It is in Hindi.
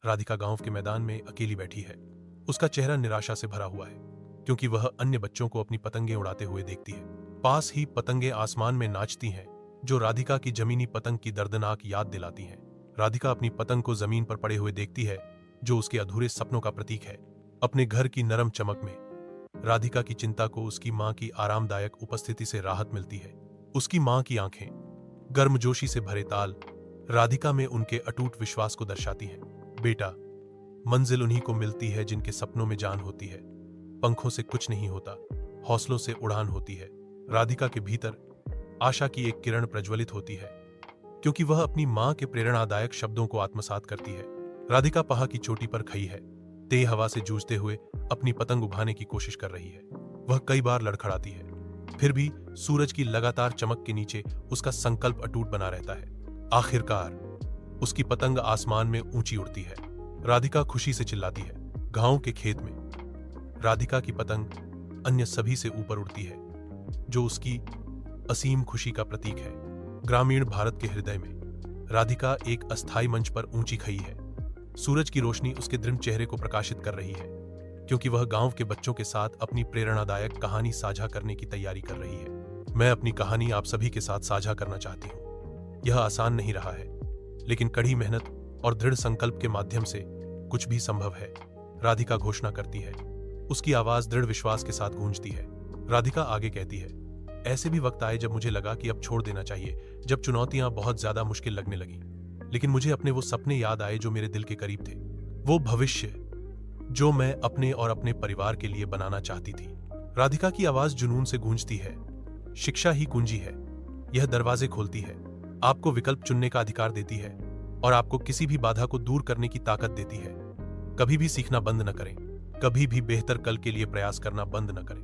राधिका गांव के मैदान में अकेली बैठी है। उसका चेहरा निराशा से भरा हुआ है, क्योंकि वह अन्य बच्चों को अपनी पतंगे उड़ाते हुए देखती है। पास ही पतंगे आसमान में नाचती हैं, जो राधिका की जमीनी पतंग की दर्दनाक याद दिलाती हैं। राधिका अपनी पतंग को जमीन पर पड़े हुए देखती है, जो उसके अधूरे सपनों का प्रतीक है। अपने घर की नरम चमक में राधिका की चिंता को उसकी मां की आरामदायक उपस्थिति से राहत मिलती है। उसकी मां की आंखें गर्मजोशी से भरे ताल राधिका में उनके अटूट विश्वास को दर्शाती हैं। बेटा, मंजिल उन्हीं को मिलती है जिनके सपनों में जान होती है। पंखों से कुछ नहीं होता, हौसलों से उड़ान होती है। राधिका के भीतर आशा की एक किरण प्रज्वलित होती है, क्योंकि वह अपनी मां के प्रेरणादायक शब्दों को आत्मसात करती है। राधिका पहाड़ की चोटी पर खड़ी है, तेज हवा से जूझते हुए अपनी पतंग उभाने की कोशिश कर रही है। वह कई बार लड़खड़ाती है, फिर भी सूरज की लगातार चमक के नीचे उसका संकल्प अटूट बना रहता है। आखिरकार उसकी पतंग आसमान में ऊंची उड़ती है। राधिका खुशी से चिल्लाती है। गांव के खेत में राधिका की पतंग अन्य सभी से ऊपर उड़ती है, जो उसकी असीम खुशी का प्रतीक है। ग्रामीण भारत के हृदय में राधिका एक अस्थायी मंच पर ऊंची खड़ी है। सूरज की रोशनी उसके दृढ़ चेहरे को प्रकाशित कर रही है, क्योंकि वह गांव के बच्चों के साथ अपनी प्रेरणादायक कहानी साझा करने की तैयारी कर रही है। मैं अपनी कहानी आप सभी के साथ साझा करना चाहती हूँ। यह आसान नहीं रहा है, लेकिन कड़ी मेहनत और दृढ़ संकल्प के माध्यम से कुछ भी संभव है, राधिका घोषणा करती है। उसकी आवाज दृढ़ विश्वास के साथ गूंजती है। राधिका आगे कहती है, ऐसे भी वक्त आए जब मुझे लगा कि अब छोड़ देना चाहिए, जब चुनौतियां बहुत ज्यादा मुश्किल लगने लगी। लेकिन मुझे अपने वो सपने याद आए जो मेरे दिल के करीब थे, वो भविष्य जो मैं अपने और अपने परिवार के लिए बनाना चाहती थी। राधिका की आवाज जुनून से गूंजती है। शिक्षा ही कुंजी है। यह दरवाजे खोलती है, आपको विकल्प चुनने का अधिकार देती है और आपको किसी भी बाधा को दूर करने की ताकत देती है। कभी भी सीखना बंद न करें, कभी भी बेहतर कल के लिए प्रयास करना बंद न करें।